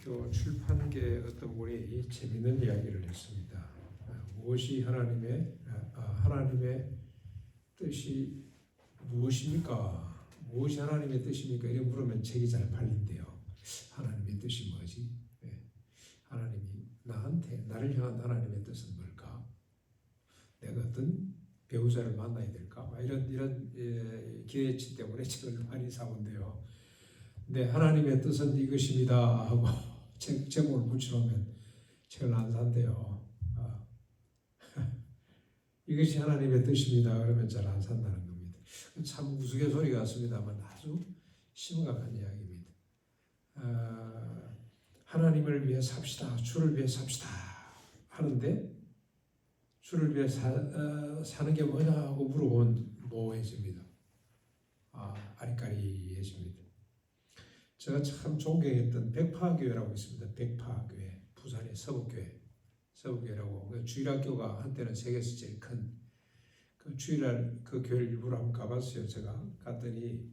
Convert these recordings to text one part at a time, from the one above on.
학교 출판계 어떤 분이 재밌는 이야기를 했습니다. 무엇이 하나님의 뜻이 무엇입니까? 무엇이 하나님의 뜻입니까? 이렇게 물으면 책이 잘 팔린대요. 하나님의 뜻이 뭐지? 하나님이 나를 향한 하나님의 뜻은 뭘까? 내가 어떤 배우자를 만나야 될까? 이런 기대치 때문에 책을 많이 사본대요. 근데 하나님의 뜻은 이것입니다 하고 제목을 붙여놓으면 책을 안 산대요. 이것이 하나님의 뜻입니다 그러면 잘 안 산다는 겁니다. 참 우스갯소리 같습니다만 아주 심각한 이야기입니다. 하나님을 위해 삽시다, 주를 위해 삽시다 하는데 주를 위해 사는 게 뭐냐고 물어보면 모호해집니다. 아리까리해집니다. 제가 참 존경했던 백파교회라고 있습니다. 백파교회, 부산의 서북교회라고 그 주일학교가 한때는 세계에서 제일 큰 그 주일날 그 교회를 일부러 한번 가봤어요. 제가 갔더니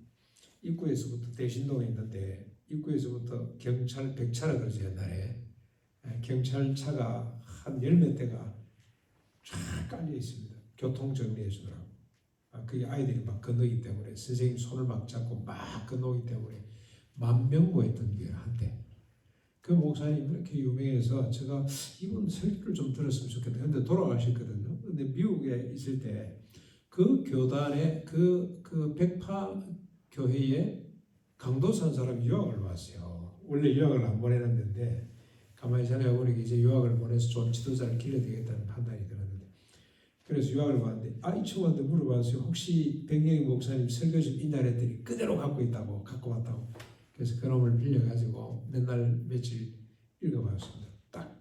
입구에서부터 대신동에 있는데 입구에서부터 경찰 100차라 그러죠 옛날에. 경찰차가 한 10몇 대가 쫙 깔려 있습니다. 교통 정리해 주더라고. 그게 아이들이 막 건너기 때문에 선생님 손을 막 잡고 막 건너기 때문에 만명고했던 교회 한때. 그 목사님 그렇게 유명해서 제가 이분 설교를 좀 들었으면 좋겠다. 근데 돌아가셨거든요. 근데 미국에 있을 때 그 교단에 그 백파 교회에 강도산 사람이 유학을 왔어요. 원래 유학을 안 보내는데 가만히 생각해보니까 이제 유학을 보내서 좋은 지도자를 길러야 되겠다는 판단이 들었는데 그래서 유학을 왔는데 이 친구한테 물어봤어요. 혹시 백영희 목사님 설교 좀 있냐 했더니 그대로 갖고 왔다고. 그래서 그놈을 빌려가지고 맨날 며칠 읽어봤습니다. 딱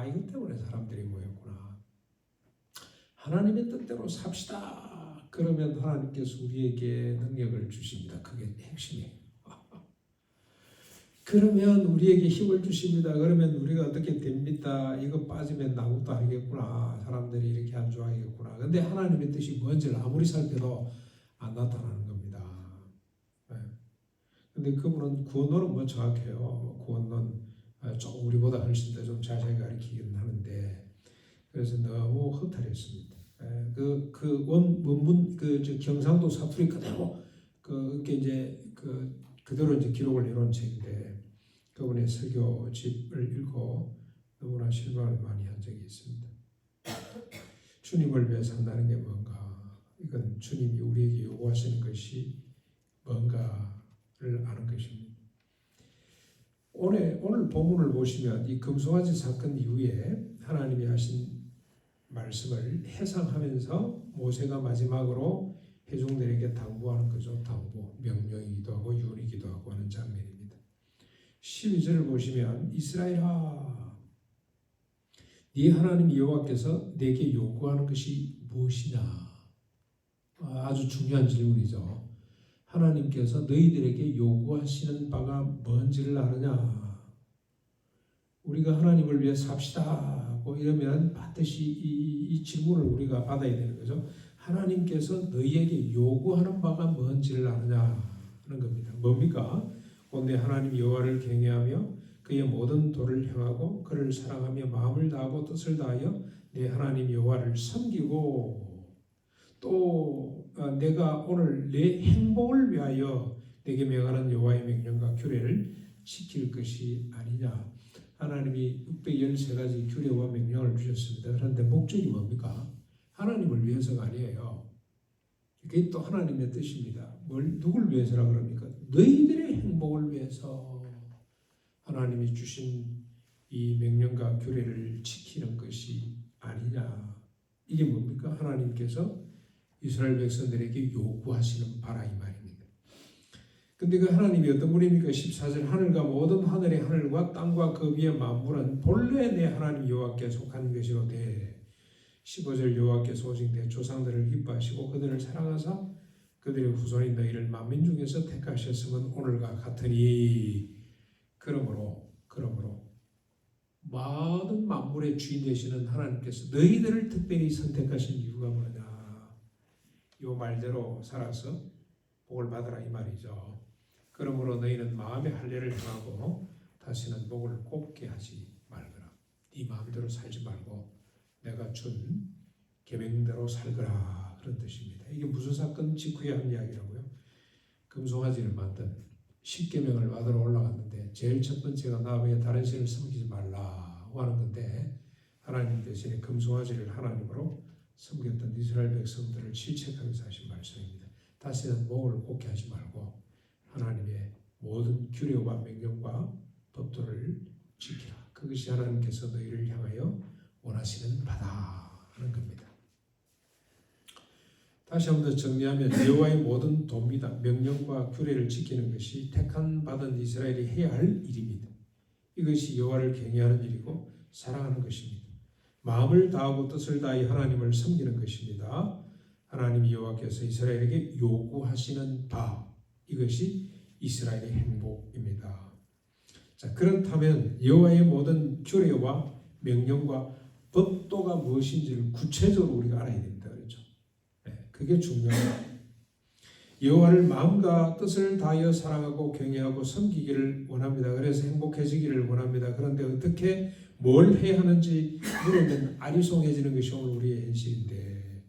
이것 때문에 사람들이 모였구나. 하나님의 뜻대로 삽시다. 그러면 하나님께서 우리에게 능력을 주십니다. 그게 핵심이에요. 그러면 우리에게 힘을 주십니다. 그러면 우리가 어떻게 됩니까? 이거 빠지면 아무것도 아니겠구나. 사람들이 이렇게 안 좋아하겠구나. 근데 하나님의 뜻이 뭔지를 아무리 살펴도 안 나타나는 겁니다. 근데 그분은 구원론은 뭐 정확해요. 구원론 좀 우리보다 훨씬 더 좀 자세히 가르치긴 하는데 그래서 너무 허탈했습니다. 그 원문 경상도 사투리 그대로 그게 이제 그대로 이제 기록을 해놓은 책인데 그분의 설교집을 읽고 너무나 실망을 많이 한 적이 있습니다. 주님을 위해 산다는 게 뭔가? 이건 주님이 우리에게 요구하시는 것이 뭔가를 아는 것입니다. 오늘 본문을 보시면 이 금송아지 사건 이후에 하나님이 하신 말씀을 해상하면서 모세가 마지막으로 회중들에게 당부하는 거죠. 당부, 명령이기도 하고 유언이기도 하고 하는 장면입니다. 12절을 보시면 이스라엘아 네 하나님 여호와께서 내게 요구하는 것이 무엇이냐? 아주 중요한 질문이죠. 하나님께서 너희들에게 요구하시는 바가 뭔지를 아느냐? 우리가 하나님을 위해 삽시다 하고 이러면 반드시 이 질문을 우리가 받아야 되는 거죠. 하나님께서 너희에게 요구하는 바가 뭔지를 아느냐 하는 겁니다. 뭡니까? 곧 내 하나님 여호와를 경외하며 그의 모든 도를 행하고 그를 사랑하며 마음을 다하고 뜻을 다하여 내 하나님 여호와를 섬기고 또 내가 오늘 내 행복을 위하여 내게 명하는 여호와의 명령과 규례를 지킬 것이 아니냐. 하나님이 613가지 규례와 명령을 주셨습니다. 그런데 목적이 뭡니까? 하나님을 위해서가 아니에요. 그게 또 하나님의 뜻입니다. 누굴 위해서라 그럽니까? 너희들의 행복을 위해서 하나님이 주신 이 명령과 규례를 지키는 것이 아니냐. 이게 뭡니까? 하나님께서 이스라엘 백성들에게 요구하시는 바라 이 말입니다. 근데 그 하나님이 어떤 분입니까? 14절 하늘과 모든 하늘의 하늘과 땅과 그 위의 만물은 본래 내 하나님 여호와께 속한 것이로되 15절 여호와께서 오직 내 조상들을 기뻐하시고 그들을 사랑하사 그들의 후손인 너희를 만민 중에서 택하셨으면 오늘과 같으니 그러므로 모든 만물의 주인 되시는 하나님께서 너희들을 특별히 선택하신 이유가 뭐냐? 이 말대로 살아서 복을 받으라 이 말이죠. 그러므로 너희는 마음의 할례를 행하고 다시는 목을 곱게 하지 말거라. 네 마음대로 살지 말고 내가 준 계명대로 살거라, 그런 뜻입니다. 이게 무슨 사건 직후에 한 이야기라고요? 금송아지를 만든 10계명을 받으러 올라갔는데 제일 첫 번째가 나 외에 다른 신을 섬기지 말라고 하는 건데, 하나님 대신에 금송아지를 하나님으로 섬겼던 이스라엘 백성들을 질책하면서 하신 말씀입니다. 다시는 목을 곱게 하지 말고 하나님의 모든 규례와 명령과 법도를 지키라. 그것이 하나님께서 너희를 향하여 원하시는 바다 하는 겁니다. 다시 한번 더 정리하면 여호와의 모든 도입니다. 명령과 규례를 지키는 것이 택한 받은 이스라엘이 해야 할 일입니다. 이것이 여호와를 경외하는 일이고 사랑하는 것입니다. 마음을 다하고 뜻을 다해 하나님을 섬기는 것입니다. 하나님 여호와께서 이스라엘에게 요구하시는 바, 이것이 이스라엘의 행복입니다. 자, 그렇다면 여호와의 모든 규례와 명령과 법도가 무엇인지를 구체적으로 우리가 알아야 됩니다. 그렇죠? 네, 그게 중요합니다. 여호와를 마음과 뜻을 다하여 사랑하고 경외하고 섬기기를 원합니다. 그래서 행복해지기를 원합니다. 그런데 어떻게 뭘 해야 하는지 물으면 아리송해지는 것이 오늘 우리의 현실인데,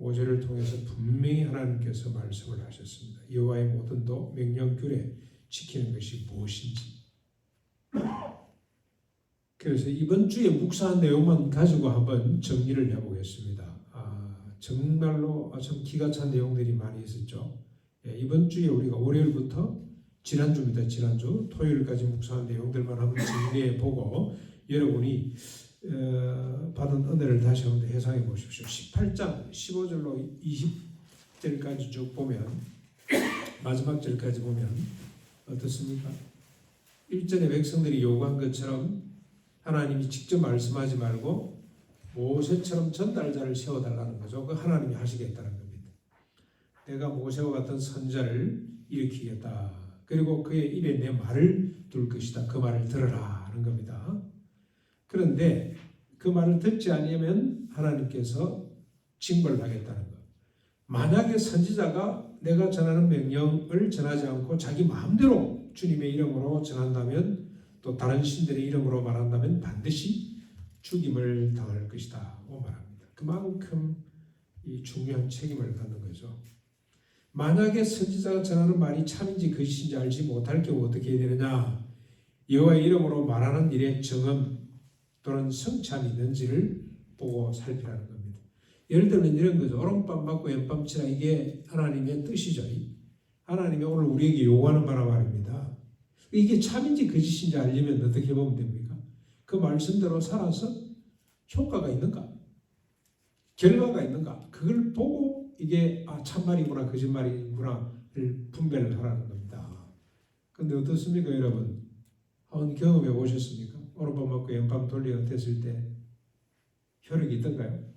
5절을 통해서 분명히 하나님께서 말씀을 하셨습니다. 여호와의 모든 도, 명령, 규례 지키는 것이 무엇인지. 그래서 이번 주에 묵상한 내용만 가지고 한번 정리를 해보겠습니다. 정말로 참 기가 찬 내용들이 많이 있었죠. 이번 주에 우리가 월요일부터 지난주입니다. 지난주 토요일까지 묵상한 내용들만 한번 정리해보고 여러분이 받은 은혜를 다시 한번 회상해 보십시오. 18장 15절로 20절까지 쭉 보면, 마지막 절까지 보면 어떻습니까? 1절에 백성들이 요구한 것처럼 하나님이 직접 말씀하지 말고 모세처럼 전달자를 세워달라는 거죠. 그 하나님이 하시겠다는 겁니다. 내가 모세와 같은 선자를 일으키겠다. 그리고 그의 입에 내 말을 둘 것이다. 그 말을 들으라 하는 겁니다. 그런데 그 말을 듣지 않으면 하나님께서 징벌을 하겠다는 것. 만약에 선지자가 내가 전하는 명령을 전하지 않고 자기 마음대로 주님의 이름으로 전한다면, 또 다른 신들의 이름으로 말한다면 반드시 죽임을 당할 것이다 고 말합니다. 그만큼 이 중요한 책임을 갖는 거죠. 만약에 선지자가 전하는 말이 참인지 거짓인지 알지 못할 경우 어떻게 해야 되느냐? 여호와의 이름으로 말하는 일에 정음 또는 성찬이 있는지를 보고 살피라는 겁니다. 예를 들면 이런 거죠. 오른밤 맞고 왼밤 치라, 이게 하나님의 뜻이죠. 하나님이 오늘 우리에게 요구하는 바라 말입니다. 이게 참인지 거짓인지 알려면 어떻게 보면 됩니까? 그 말씀대로 살아서 효과가 있는가? 결과가 있는가? 그걸 보고 이게 참말이구나 거짓말이구나를 분별을 하라는 겁니다. 그런데 어떻습니까 여러분? 한번 경험해 보셨습니까? 오른밤 맞고 왼밤 돌려 됐을 때 효력이 있던가요?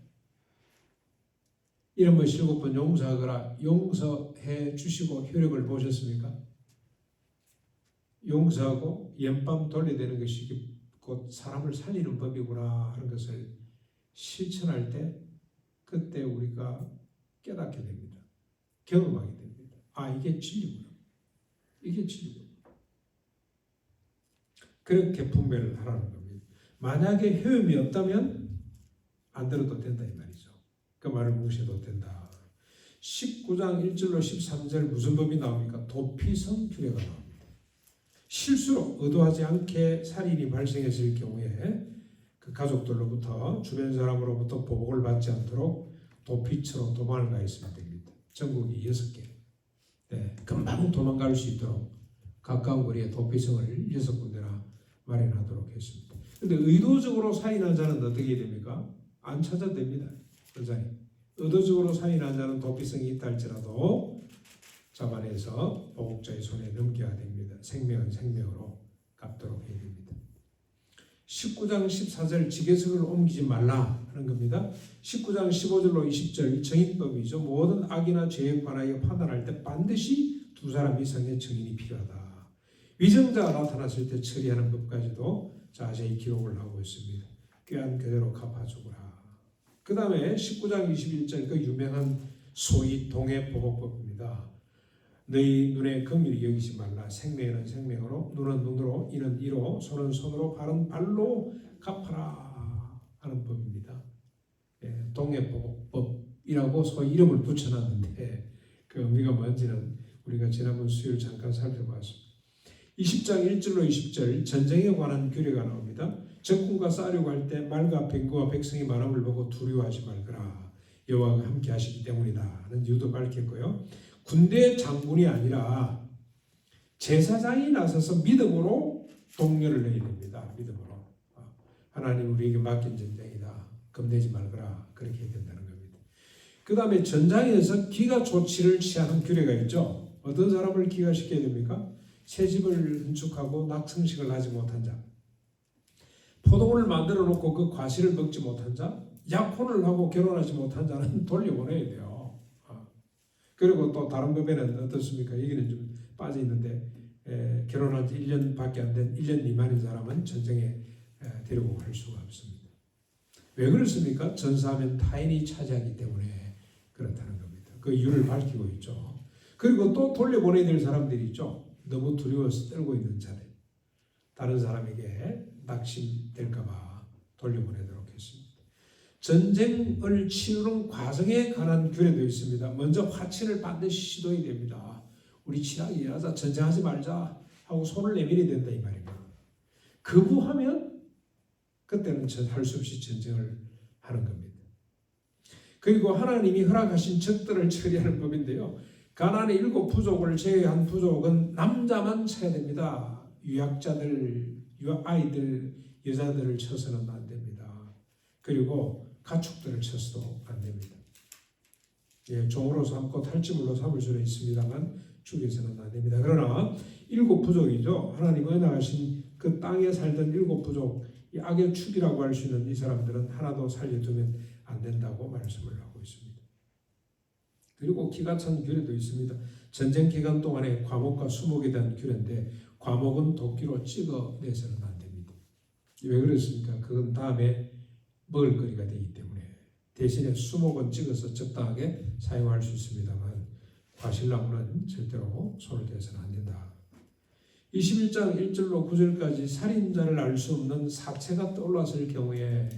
이런 거 7번 용서하거라, 용서해 주시고 효력을 보셨습니까? 용서하고 왼밤 돌려대는 것이 곧 사람을 살리는 법이구나 하는 것을 실천할 때, 그때 우리가 깨닫게 됩니다. 경험하게 됩니다. 이게 진리구나. 이게 진리구나. 그렇게 분별을 하라는 겁니다. 만약에 효험이 없다면 안 들어도 된다 이 말이죠. 그 말을 무시해도 된다. 19장 1절로 13절 무슨 법이 나옵니까? 도피성 규례가 나옵니다. 실수로 의도하지 않게 살인이 발생했을 경우에 그 가족들로부터, 주변 사람으로부터 보복을 받지 않도록 도피처로 도망을 가 있으면 됩니다. 전국이 6개. 네, 금방 도망갈 수 있도록 가까운 거리에 도피성을 6군데나 마련하도록 했습니다. 그런데 의도적으로 살인한 자는 어떻게 됩니까? 안 찾아도 됩니다. 원장님. 의도적으로 살인한 자는 도피성이 있다 할지라도 잡아내서 보복자의 손에 넘겨야 됩니다. 생명은 생명으로 갚도록 해야 됩니다. 19장 14절 지게석을 옮기지 말라 하는 겁니다. 19장 15절로 20절 정인법이죠. 모든 악이나 죄에 관하여 판단할 때 반드시 2사람 이상의 증인이 필요하다. 위정자가 나타났을 때 처리하는 법까지도 자세히 기록을 하고 있습니다. 꾀한 그대로 갚아주거라. 그 다음에 19장 21절 그 유명한 소위 동해 보복법입니다. 너희 눈에 긍휼히 여기지 말라. 생명에는 생명으로, 눈은 눈으로, 이는 이로, 손은 손으로, 발은 발로 갚아라 하는 법입니다. 동해법이라고 소위 이름을 붙여놨는데 그 의미가 뭔지는 우리가 지난번 수요일 잠깐 살펴봤습니다. 20장 1절로 20절 전쟁에 관한 규례가 나옵니다. 적군과 싸려고 할 때 말과 병거와 백성이 많음을 보고 두려워하지 말거라. 여호와가 함께 하시기 때문이다 하는 이유도 밝혔고요. 군대 장군이 아니라 제사장이 나서서 믿음으로 동료를 내야 됩니다. 믿음으로. 하나님 우리에게 맡긴 전쟁이다. 겁내지 말거라. 그렇게 해야 된다는 겁니다. 그 다음에 전장에서 기가 조치를 취하는 규례가 있죠. 어떤 사람을 기가시켜야 됩니까? 새집을 hun축하고 낙성식을 하지 못한 자, 포도원을 만들어 놓고 그 과실을 먹지 못한 자, 약혼을 하고 결혼하지 못한 자는 돌려보내야 돼요. 그리고 또 다른 법에는 어떻습니까? 여기는 좀 빠져 있는데 결혼한 지 1년밖에 안 된 1년 미만인 사람은 전쟁에 데리고 갈 수가 없습니다. 왜 그렇습니까? 전사하면 타인이 차지하기 때문에 그렇다는 겁니다. 그 이유를 밝히고 있죠. 그리고 또 돌려보내야 될 사람들이 있죠. 너무 두려워서 떨고 있는 자들, 다른 사람에게 낙심될까 봐 돌려보내도록 했습니다. 전쟁을 치르는 과정에 관한 규례도 있습니다. 먼저 화친을 반드시 시도해야 됩니다. 우리 친하게 일하자, 전쟁하지 말자 하고 손을 내밀어야 된다 이 말입니다. 거부하면 그때는 할 수 없이 전쟁을 하는 겁니다. 그리고 하나님이 허락하신 적들을 처리하는 법인데요. 가나안의 7 부족을 제외한 부족은 남자만 쳐야 됩니다. 유약자들, 아이들, 여자들을 쳐서는 안 됩니다. 그리고 가축들을 쳐서도 안 됩니다. 종으로 삼고 탈취물로 삼을 수는 있습니다만 죽여서는 안 됩니다. 그러나 7 부족이죠. 하나님 은혜하신 그 땅에 살던 7 부족, 이 악의 축이라고 할 수 있는 이 사람들은 하나도 살려두면 안 된다고 말씀을 하고 있습니다. 그리고 기가 찬 규례도 있습니다. 전쟁 기간 동안에 과목과 수목에 대한 규례인데 과목은 도끼로 찍어내서는 안 됩니다. 왜 그렇습니까? 그건 다음에 먹을 거리가 되기 때문에 대신에 수목은 찍어서 적당하게 사용할 수 있습니다만 과실나무는 절대로 손을 대서는 안 된다. 21장 1절로 9절까지 살인자를 알 수 없는 사체가 떠올랐을 경우에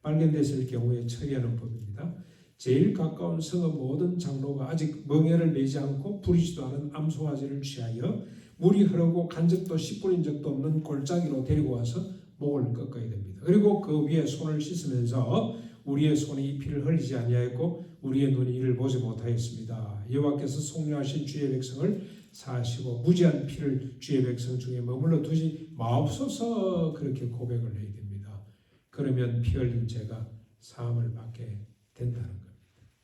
발견됐을 경우에 처리하는 법입니다. 제일 가까운 성읍 모든 장로가 아직 멍에를 매지 않고 부리지도 않은 암송아지를 취하여 물이 흐르고 간 적도 10분인 적도 없는 골짜기로 데리고 와서 목을 꺾어야 됩니다. 그리고 그 위에 손을 씻으면서 우리의 손이 이 피를 흘리지 아니하였고 우리의 눈이 이를 보지 못하였습니다. 여호와께서 속량하신 주의 백성을 사하시고 무지한 피를 주의 백성 중에 머물러 두지 마옵소서 그렇게 고백을 해야 됩니다. 그러면 피 흘린 죄가 사함을 받게 된다는 겁니다.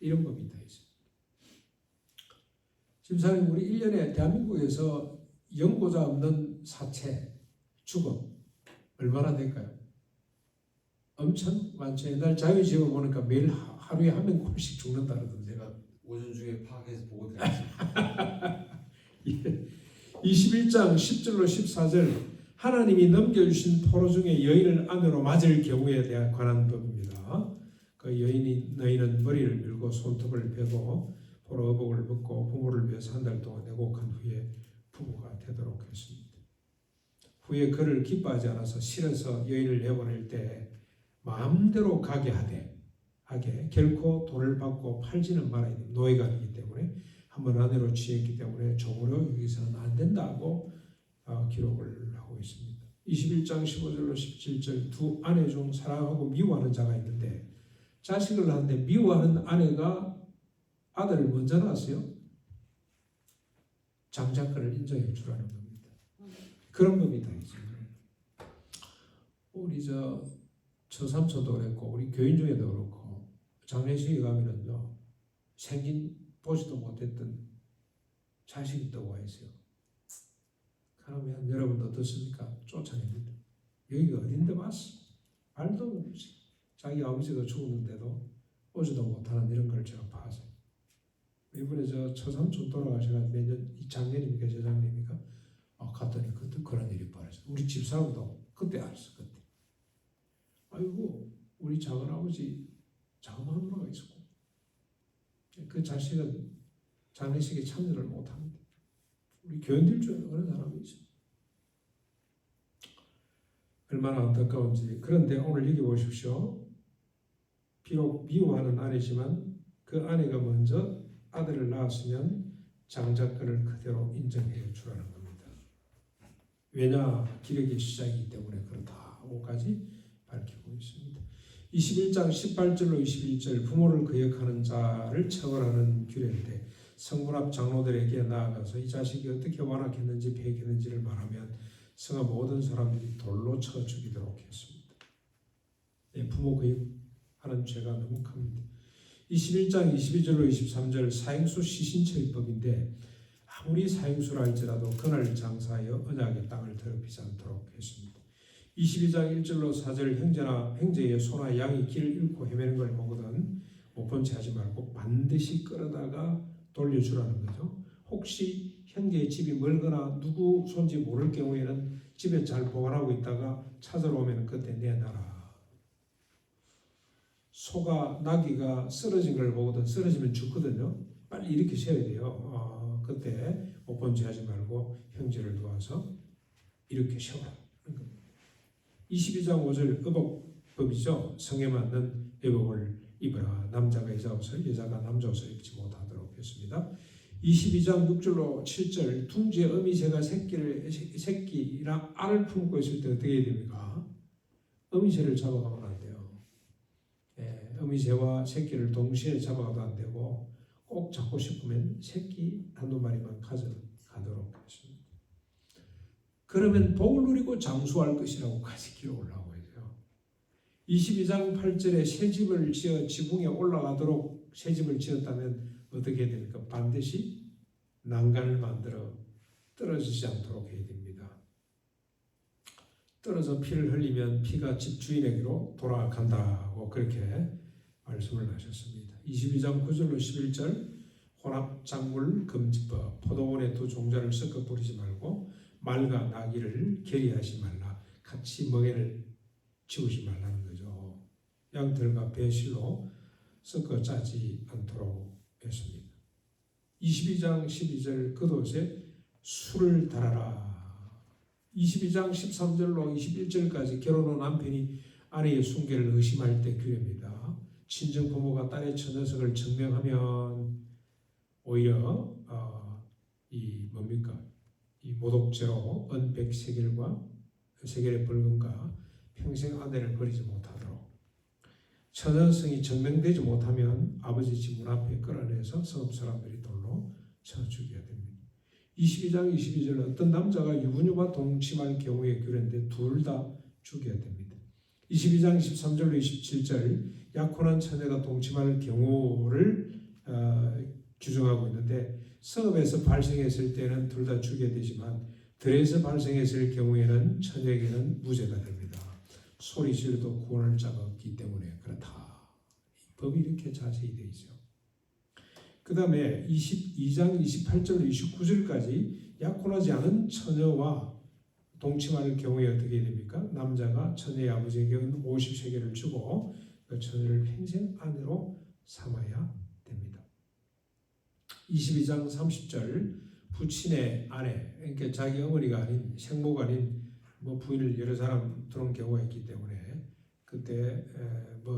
이런 법이 다 있습니다. 집사님, 우리 1년에 대한민국에서 연고자 없는 사체, 죽음 얼마나 될까요? 엄청 많죠. 옛날 자유지역을 보니까 매일 하루에 한 명씩 죽는다 그러던데. 제가 오전 중에 파악해서 보고 드렸습니다. 21장 10절로 14절 하나님이 넘겨주신 포로 중에 여인을 아내로 맞을 경우에 대한 관한 법입니다. 그 여인이 너희는 머리를 밀고 손톱을 베고 포로 의복을 벗고 부모를 위해서 한 달 동안 내곡한 후에 부부가 되도록 했습니다. 후에 그를 기뻐하지 않아서 싫어서 여인을 내보낼 때 마음대로 가게 하되 결코 돈을 받고 팔지는 말아야 됩니다. 노예가 아니기 때문에 한번 아내로 취했기 때문에 종으로 여기서는 안 된다고 기록을 하고 있습니다. 21장 15절로 17절 두 아내 중 사랑하고 미워하는 자가 있는데 자식을 낳는데 미워하는 아내가 아들을 먼저 낳았어요. 장자권을 인정해 주라는 겁니다. 그런 법이 다 있습니다. 우리 처삼촌도 그랬고 우리 교인 중에도 그렇고 장례식에 가면은요 생긴 보지도 못했던 자식이 또 와 있어요. 그러면 여러분도 어떻습니까? 쫓아냅니다. 여기가 어딘데 봤어? 말도 없이 자기 아버지가 죽었는데도 오지도 못하는 이런 걸 제가 봐서 이번에 처삼촌 돌아가셔가 몇년 작년입니까 재작년입니까? 갔더니 그때 그런 일이 벌어졌어요. 우리 집사람도 그때 알았어. 그때 아이고 우리 작은아버지 작은 마누라가 있었고 그 자식은 장례식에 참여를 못합니다. 우리 교인들 중에 그런 사람이 있어요. 얼마나 안타까운지. 그런데 오늘 여기 보십시오. 비록 미워하는 아내지만 그 아내가 먼저 아들을 낳았으면 장자권을 그대로 인정해 주라는 겁니다. 왜냐? 기력의 시작이기 때문에 그렇다고까지 밝히고 있습니다. 21장 18절로 21절 부모를 거역하는 자를 처벌하는 규례인데 성문 앞 장로들에게 나아가서 이 자식이 어떻게 완악했는지 배역했는지를 말하면 성의 모든 사람들이 돌로 쳐 죽이도록 했습니다. 부모 거역하는 죄가 너무 큽니다. 21장 22절로 23절 사행수 시신처리법인데 아무리 사행수라 할지라도 그날 장사하여 언약의 땅을 더럽히지 않도록 했습니다. 22장 1절로 4절 형제의 소나 양이 길을 잃고 헤매는 걸 보거든 못 본 채 하지 말고 반드시 끌어다가 돌려주라는 거죠. 혹시 형제의 집이 멀거나 누구 손지 모를 경우에는 집에 잘 보관하고 있다가 찾으러 오면 그때 내놔라. 소가 나귀가 쓰러진 걸 보거든 쓰러지면 죽거든요. 빨리 이렇게 세야 돼요. 그때 못 본 채 하지 말고 형제를 도와서 이렇게 세워라. 22장 5절 의복법이죠. 성에 맞는 의복을 입으라. 남자가 여자 옷을 여자가 남자 옷을 입지 못하도록 했습니다. 22장 6절로 7절 둥지의 어미새가 새끼랑 알을 품고 있을 때 어떻게 해야 됩니까? 어미새를 잡아가면 안 돼요. 어미새와 새끼를 동시에 잡아가도 안 되고 꼭 잡고 싶으면 새끼 한두 마리만 가져가도록 했습니다. 그러면 복을 누리고 장수할 것이라고까지 기록을 하고 있어요. 22장 8절에 새 집을 지어 지붕에 올라가도록 새 집을 지었다면 어떻게 해야 됩니까? 반드시 난간을 만들어 떨어지지 않도록 해야 됩니다. 떨어져 피를 흘리면 피가 집 주인에게로 돌아간다고 그렇게 말씀을 하셨습니다. 22장 9절로 11절 혼합작물 금지법 포도원에 두 종자를 섞어 뿌리지 말고 말과 나귀를 결의하지 말라. 같이 멍에를 치우지 말라는 거죠. 양털과 배실로 섞어 짜지 않도록 했습니다. 22장 12절 겉옷에 술을 달아라. 22장 13절로 21절까지 결혼 후 남편이 아내의 순결을 의심할 때 규례입니다. 친정 부모가 딸의 처녀석을 증명하면 오히려 이 모독죄로 은 100세겔의 벌금과 평생 아내를 버리지 못하도록 처녀성이 증명되지 못하면 아버지 집 문 앞에 끌어내서 성읍 사람들이 돌로 쳐 죽여야 됩니다. 22장 22절 어떤 남자가 유부녀와 동침할 경우의 규례인데 둘 다 죽여야 됩니다. 22장 23절로 27절 약혼한 처녀가 동침할 경우를 규정하고 있는데 성읍에서 발생했을 때는 둘 다 죽여야 되지만 들에서 발생했을 경우에는 처녀에게는 무죄가 됩니다. 소리 질러도 구원할 자가 없기 때문에 그렇다. 법이 이렇게 자세히 되어 있죠. 그 다음에 22장 28절 29절까지 약혼하지 않은 처녀와 동침할 경우에 어떻게 됩니까? 남자가 처녀의 아버지에게 50세겔을 주고 그 처녀를 평생 아내로 삼아야 됩니다. 22장 30절 부친의 아내, 그러니까 자기 어머니가 아닌 생모가 아닌 부인을 여러 사람 들어온 경우가 있기 때문에 그때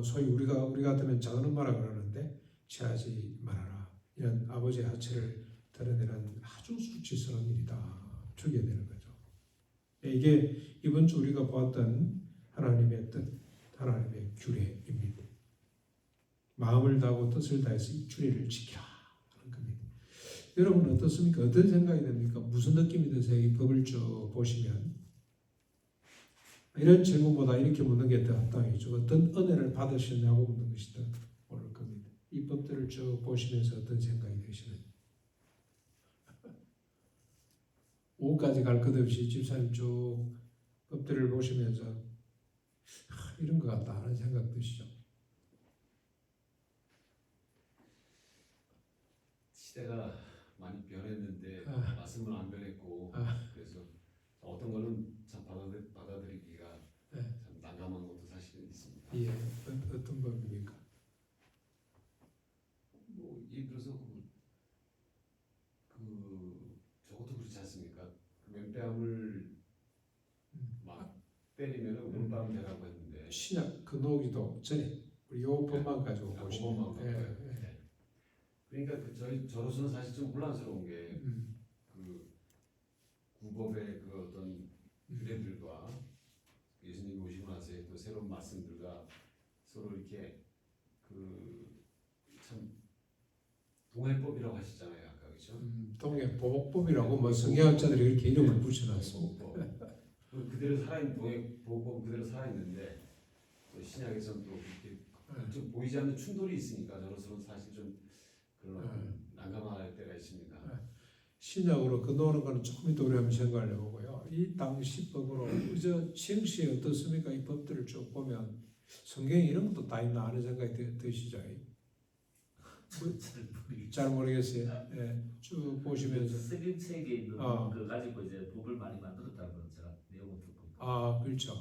소위 우리 같으면 작은 엄마라 그러는데 취하지 말아라. 이런 아버지의 하체를 드러내는 아주 수치스러운 일이다. 죽여야 되는 거죠. 이게 이번 주 우리가 보았던 하나님의 뜻, 하나님의 규례입니다. 마음을 다하고 뜻을 다해서 이 규례를 지키라 하는 겁니다. 여러분 어떻습니까? 어떤 생각이 듭니까? 무슨 느낌이 드세요? 이 법을 쭉 보시면 이런 질문보다 이렇게 묻는 게 더 합당이죠. 어떤 은혜를 받으셨냐고 묻는 것이 더 옳을 겁니다. 이 법들을 쭉 보시면서 어떤 생각이 드시는지. 5까지 갈 것 없이 집사님 쭉 법들을 보시면서 이런 것 같다 하는 생각 드시죠? 시대가 많이 변했는데 말씀은 안 변했고 그래서 어떤 거는 참 받아들이기가 참 난감한 것도 사실은 있습니다. 예, 어떤 법입니까? 예를 들어서 저것도 그렇지 때리면 온밤 되라고 했는데 신약 그 노기도 전에 우리 요 법만 가지고 보시면 법만 네. 그러니까 저로서는 사실 좀 혼란스러운 게 그 구법의 그 어떤 규례들과 예수님이 오시고 나서의 또 새로운 말씀들과 서로 이렇게 그 참 동해법이라고 하시잖아요, 아까 그렇죠? 동해보복법이라고 뭐 성경학자들이 이렇게 이름을 붙여놨습니다. 그대로 살아있는 동해보복 그대로 살아있는데 또 신약에서는 또 이렇게 좀 보이지 않는 충돌이 있으니까 저로서는 사실 좀 그런 난감할 때가 있습니다. 신약으로 건너오는 거는 조금 이따 우리 한번 생각을 해보고요. 이 당시 법으로 저 시행시에 어떻습니까? 이 법들을 쭉 보면 성경에 이런 것도 다 있나 하는 생각이 드시죠? 잘 모르겠어요. 예, 쭉 보시면서 스님책에 있는 그 가지고 이제 법을 많이 만들었다는 건 제가 내용을 듣고. 그렇죠.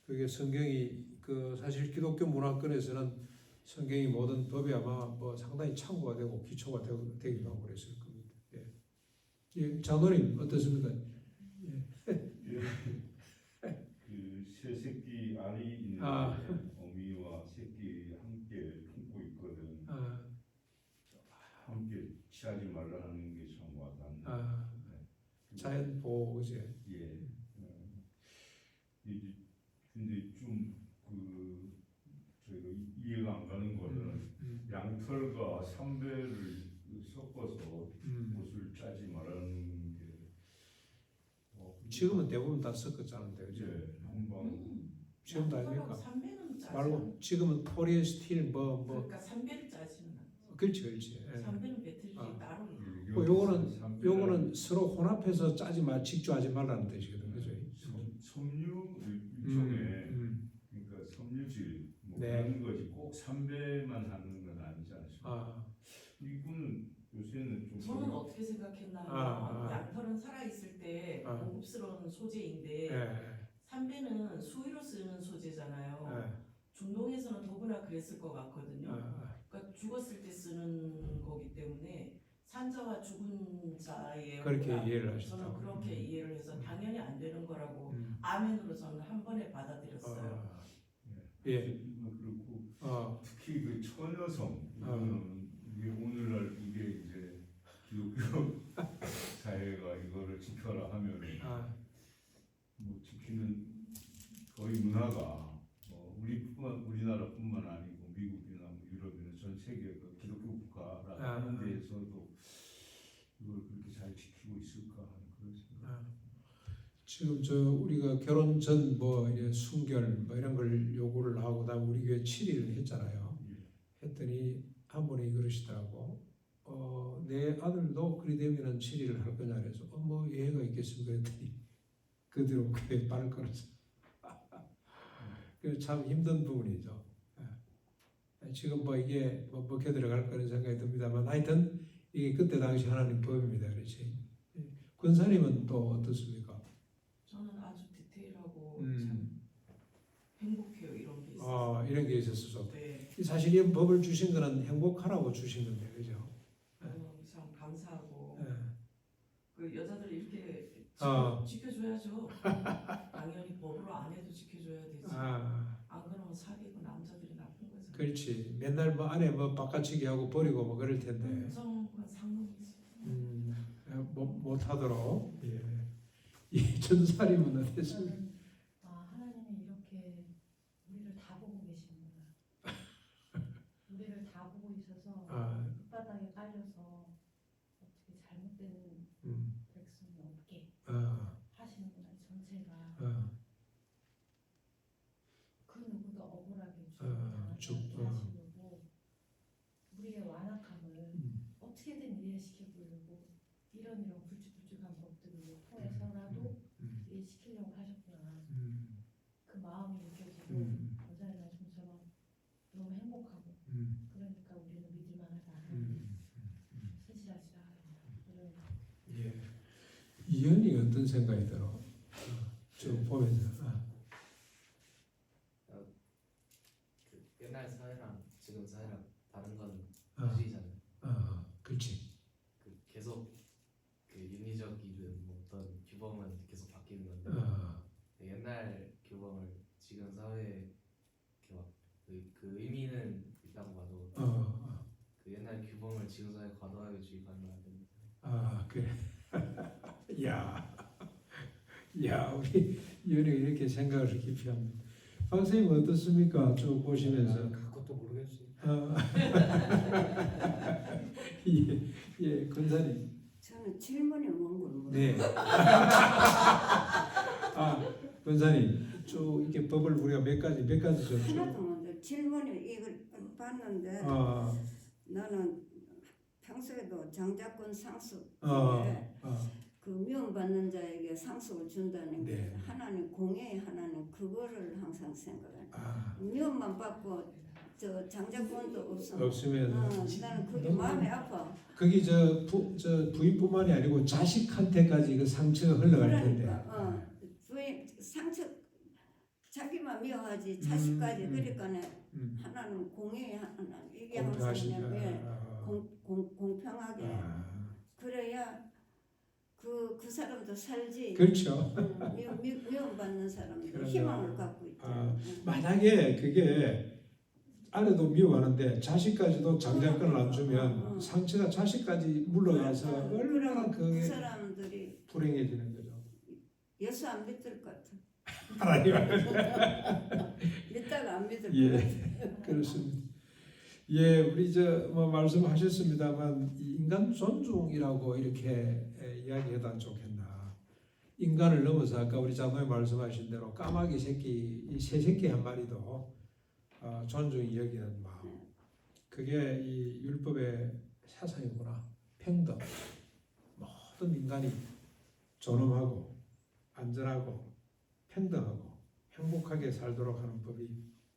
그게 성경이 그 사실 기독교 문화권에서는 성경이 모든 법이 아마 뭐 상당히 참고가 되고 기초가 되기도 하고 그랬을 겁니다. 예, 장로님 어떻습니까? 그 새새끼 알이 있는 어미와 새끼 함께 품고 있거든. 함께 취하지 말라는 게 참 와닿네. 자연 보호 그제. 예. 근데 좀 저희가 이해가 안 가는 거는 양털과 삼배를 섞어서 옷을 짜지 말라는 게. 지금은 대부분 다 섞었잖아요, 그죠? 예, 한방. 지금도 아닙니까? 삼배는 짜지 말고 지금은 포리에스틸 뭐 그러니까 삼배를 짜지는 않죠. 그렇지. 예. 삼배는 배틀이 따로 있고. 요거는 서로 혼합해서 짜지 마, 직조하지 말라는 뜻이거든요, 그죠? 섬유 일종의 그러니까 섬유질 뭐 그런 거지 꼭 삼배만 하는 건 아니지 않습니까? 이거는 요새는 좀 저는 어떻게 생각했나면 양털은 살아있을 때 고급스러운 소재인데 삼배는 수의로 쓰는 소재잖아요. 중동에서는 더구나 그랬을 것 같거든요. 그러니까 죽었을 때 쓰는 거기 때문에 산자와 죽은 자의 그렇게 이해를 하셨다. 저는 그렇게 이해를 해서 당연히 안 되는 거라고 아멘으로 저는 한 번에 받아들였어요. 예. 그렇고 특히 그 처녀성 이게 오늘날 이게 이제 기독교 사회가 이거를 지켜라 하면 뭐 지키는 거의 문화가 우리나라뿐만 아니고 미국이나 뭐 유럽이나 전 세계 그 기독교 국가라 하는 데에서도 이걸 그렇게 잘 지키고 있을까 하는 그런 생각. 지금 우리가 결혼 전 뭐 순결 뭐 이런 걸 요구를 하고 그다음 우리 교회 7일을 했잖아요. 했더니 한 분이 그러시더라고. 내 아들도 그리 되면은 7일을 할 거냐 그래서 뭐 예외가 있겠습니까 그랬더니 그대로 교회 발을 걸어서 참 힘든 부분이죠. 지금 뭐 이게 뭐 먹혀 들어갈 거는 생각이 듭니다만 하여튼 이게 그때 당시 하나님 법입니다. 그렇지. 권사님은 또 어떻습니까? 저는 아주 디테일하고 참 행복해요. 이런 게 있어서. 이런 게 있었어. 네. 사실 이 법을 주신 거는 행복하라고 주신 건데, 그죠? 참 감사하고 네. 그 여자들 이렇게 지켜줘야죠. 당연히 법으로 안 해도 지켜줘야 되지. 안 그러면 사귀고 남자들이 나쁜 거잖아요. 그렇지. 맨날 뭐 안에 뭐 바깥치기 하고 버리고 뭐 그럴 텐데. 그건 상놈이지. 못하도록. 예. 이 전사님은 어땠습니까? 하나님이 이렇게 우리를 다 보고 계시는구나. 우리를 다 보고 있어서 밑바닥에 깔려서 어떻게 잘못된 백성이 없게 하시는구나. 전체가 그 누구도 억울하게 죽게 하시려고 우리의 완악함을 어떻게든 이해시켜 보려고 이런 굵직굵직한 것들을 통해서라도 이해시키려고 하셨구나. 그 마음이 느껴지고 어제의 말씀처럼 너무 행복하고 그러니까 우리는 믿을만하다. 신실하시다. 예. 이현이 어떤 생각이 들어? 좀 보면서. 그 옛날 사회랑 지금 사회랑 다른 건 사실이잖아요. 그렇지. 그 계속 그 윤리적이든 뭐 어떤 규범은 계속 바뀌는 건데 옛날 규범 없이 가면 안 됩니다. 아 그래. 야 우리 연이 이렇게 생각을 깊이 합니다. 박사님 어떻습니까? 쭉 보시면서. 그것도 모르겠어요. 예, 권사님. 저는 질문이 뭔 걸 네. 권사님, 쭉 이렇게 법을 우리가 몇 가지 좀 쭉. 하나도 모르는데 질문이 이걸 봤는데 나는 평소에도 장자권 상속 그 미움받는 자에게 상속을 준다는 게 네. 하나님 공의 하나님 그거를 항상 생각해. 아, 미움만 받고 저 장자권도 없으면 나는 그게 마음이 아파. 그게 저 부인뿐만이 아니고 자식한테까지 그 상처가 흘러갈 텐데. 그러니까 부인 상처 자기만 미워하지 자식까지 그러니까 하나는 공의 하나님 이게 항상 공평하게 그래야 그 사람도 살지. 그렇죠. 미움받는 사람도 그러나, 희망을 갖고 있다. 만약에 그게 아내도 미워하는데 자식까지도 장자권을 안 주면 상처가 자식까지 물러가서 얼마나 그 그게 사람들이 불행해지는 거죠. 예수 안 믿을 것 같아. 하나님 믿다가 안 믿을 것 예, 같아. 그렇습니다. 예, 우리 뭐 말씀하셨습니다만 인간 존중이라고 이렇게 이야기해도 좋겠나. 인간을 넘어서 아까 우리 장로님 말씀하신 대로 까마귀 새끼, 이 새 새끼 한 마리도 존중이 여기는 마음. 그게 이 율법의 사상이구나. 평등. 모든 인간이 존엄하고 안전하고 평등하고 행복하게 살도록 하는 법이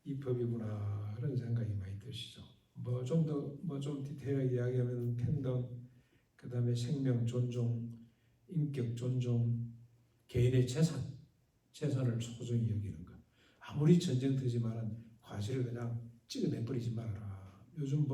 이 법이구나 그런 생각이 많이 드시죠. 뭐 좀 디테일하게 이야기하면 평등, 그 다음에 생명 존중, 인격 존중, 개인의 재산을 소중히 여기는 것. 아무리 전쟁터지만은 과실을 그냥 찍어내버리지 말아라. 요즘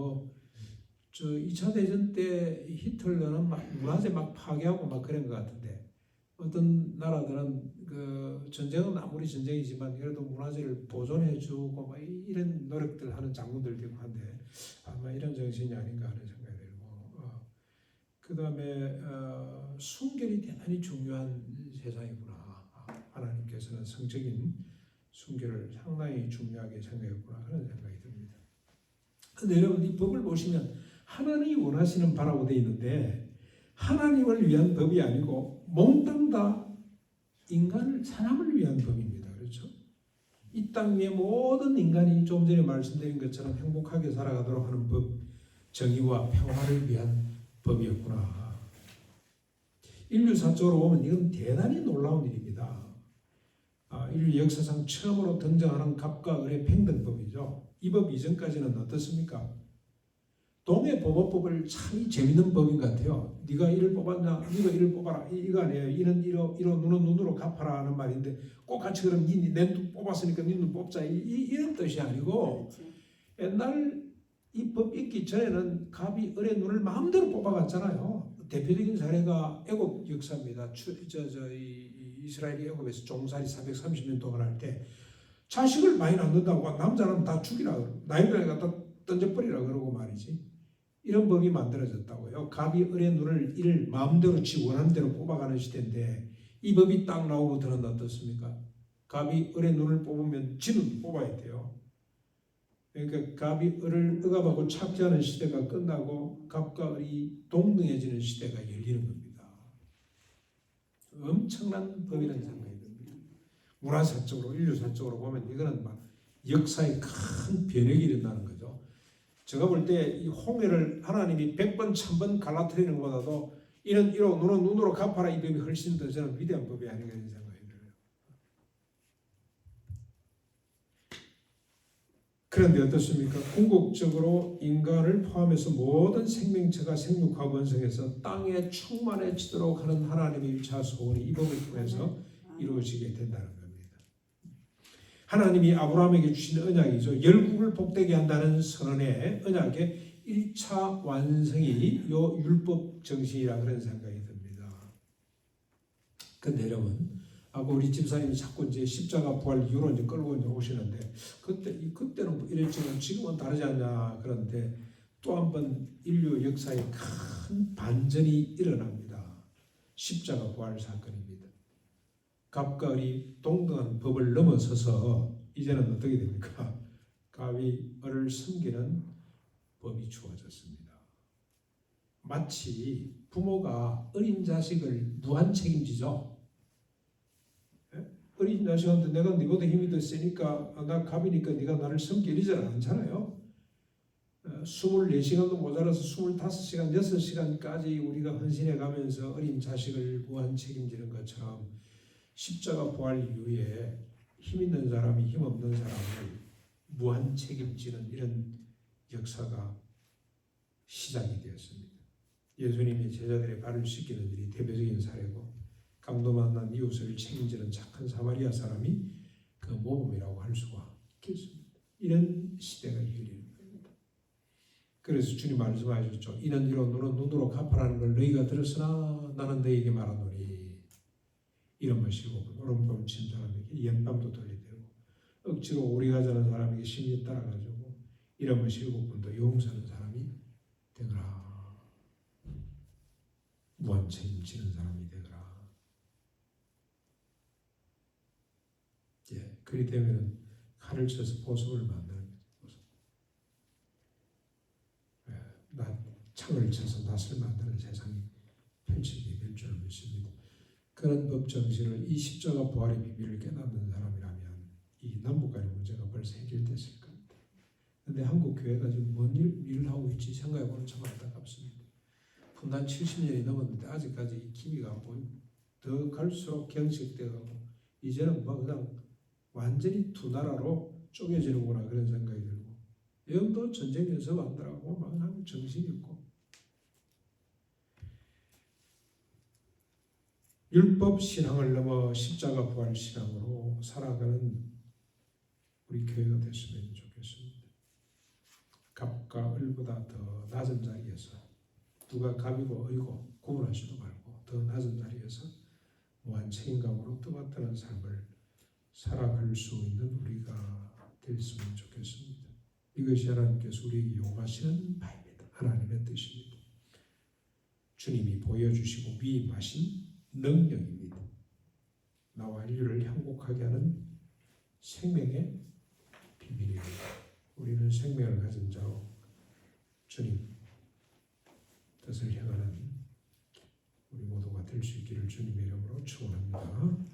저 2차 대전 때 히틀러는 막 문화재 막 파괴하고 막 그런 것 같은데 어떤 나라들은 그 전쟁은 아무리 전쟁이지만 그래도 문화재를 보존해주고 막 이런 노력들 하는 장군들도 있고 한데 아마 이런 정신이 아닌가 하는 생각이 들고 그 다음에 순결이 대단히 중요한 세상이구나. 하나님께서는 성적인 순결을 상당히 중요하게 생각했구나 하는 생각이 듭니다. 근데 여러분 이 법을 보시면 하나님이 원하시는 바라고 되어 있는데 하나님을 위한 법이 아니고 몽땅 다 사람을 위한 법입니다. 그렇죠? 이 땅 위의 모든 인간이 좀 전에 말씀드린 것처럼 행복하게 살아가도록 하는 법, 정의와 평화를 위한 법이었구나. 인류사적으로 보면 이건 대단히 놀라운 일입니다. 인류 역사상 처음으로 등장하는 갑과 을의 평등법이죠. 이 법 이전까지는 어떻습니까? 동해보호법을 참 재밌는 법인 것 같아요. 네가 이를 뽑았냐? 네가 이를 뽑아라. 이거 아니에요. 이는 이로 눈은 눈으로 갚아라 하는 말인데 꼭 같이 그럼 내 눈 뽑았으니까 네 눈 뽑자. 이런 뜻이 아니고 옛날 이 법 있기 전에는 갑이 을의 눈을 마음대로 뽑아갔잖아요. 대표적인 사례가 애굽 역사입니다. 이스라엘이 애굽에서 종살이 430년 동안 할 때 자식을 많이 낳는다고 남자는 다 죽이라 그러고 나이를 갖다 던져버리라 그러고 말이지. 이런 법이 만들어졌다고요. 갑이 을의 눈을 이를 마음대로 지 원하는 대로 뽑아가는 시대인데 이 법이 딱 나오고부터는 어떻습니까? 갑이 을의 눈을 뽑으면 지는 뽑아야 돼요. 그러니까 갑이 을을 억압하고 착지하는 시대가 끝나고 갑과 을이 동등해지는 시대가 열리는 겁니다. 엄청난 법이라는 생각이 듭니다. 문화사적으로 인류사적으로 보면 이거는 막 역사의 큰 변혁이 일어나는 거죠. 제가 볼 때 이 홍해를 하나님이 100번 1000번 갈라뜨리는 것보다도 이는 이로 눈은 눈으로 갚아라 이 법이 훨씬 더 저는 위대한 법이 아닌가 이런 생각이 들어요. 그런데 어떻습니까? 궁극적으로 인간을 포함해서 모든 생명체가 생육하고 번성해서 땅에 충만해지도록 하는 하나님의 1차 소원이 이 법을 통해서 이루어지게 된다는 겁니다. 하나님이 아브라함에게 주신 언약이죠. 열국을 복되게 한다는 선언의 언약의 1차 완성이 요 율법 정신이라 그런 생각이 듭니다. 근데 여러분, 우리 집사님이 자꾸 이제 십자가 부활 이후로 이제 끌고 이제 오시는데 그때는 뭐 이랬지만 지금은 다르지 않냐 그런데 또 한 번 인류 역사에 큰 반전이 일어납니다. 십자가 부활 사건입니다. 갑과 을이 동등한 법을 넘어서서 이제는 어떻게 됩니까? 갑이 을을 섬기는 법이 주어졌습니다. 마치 부모가 어린 자식을 무한 책임지죠. 어린 자식한테 내가 네보다 힘이 더 세니까 나 갑이니까 네가 나를 섬겨 이러지는 않잖아요. 24시간도 모자라서 25시간, 6시간까지 우리가 헌신해 가면서 어린 자식을 무한 책임지는 것처럼 십자가 부활 이후에 힘 있는 사람이 힘 없는 사람을 무한 책임지는 이런 역사가 시작이 되었습니다. 예수님이 제자들의 발을 씻기는 일이 대표적인 사례고 강도 만난 이웃을 책임지는 착한 사마리아 사람이 그 모범이라고 할 수가 있겠습니다. 이런 시대가 열리는 겁니다. 그래서 주님 말씀하셨죠. 이는 이로 너는 눈으로 갚아라는 걸 너희가 들었으나 나는 너희에게 말하노니 이런 것이고 오른밤 친 사람에게 옛밤도 돌려대고 억지로 오리가자는 사람에게 심히 따라가지고 이런 것이 7번도 용서하는 사람이 되거라. 무한 책임지는 사람이 되거라. 예, 그리 되면 칼을 쳐서 보석을 만드는 거죠. 창을 쳐서 낫을 만드는 세상이 펼치게 될 줄 믿습니다. 그런 법 정신을 이 십자가 부활의 비밀을 깨닫는 사람이라면 이 남북간의 문제가 벌써 해결됐을 겁니다. 그런데 한국 교회가 지금 뭔 일을 하고 있지 생각해보면 참 안타깝습니다. 분단 70년이 넘었는데 아직까지 이 기미가 더 갈수록 경직되고 이제는 뭐 그냥 완전히 두 나라로 쪼개지는구나 그런 생각이 들고 영도 전쟁 연습한다라고 막 하면 정신이 없고 율법 신앙을 넘어 십자가 부활 신앙으로 살아가는 우리 교회가 됐으면 좋겠습니다. 갑과 을보다 더 낮은 자리에서 누가 갑이고 을이고 구분하지도 말고 더 낮은 자리에서 무한 책임감으로 떠받드는 삶을 살아갈 수 있는 우리가 됐으면 좋겠습니다. 이것이 하나님께서 우리에게 요구하시는 바입니다. 하나님의 뜻입니다. 주님이 보여주시고 위임하신 능력입니다. 나와 인류를 행복하게 하는 생명의 비밀입니다. 우리는 생명을 가진 자로 주님 뜻을 향하는 우리 모두가 될 수 있기를 주님의 이름으로 축원합니다.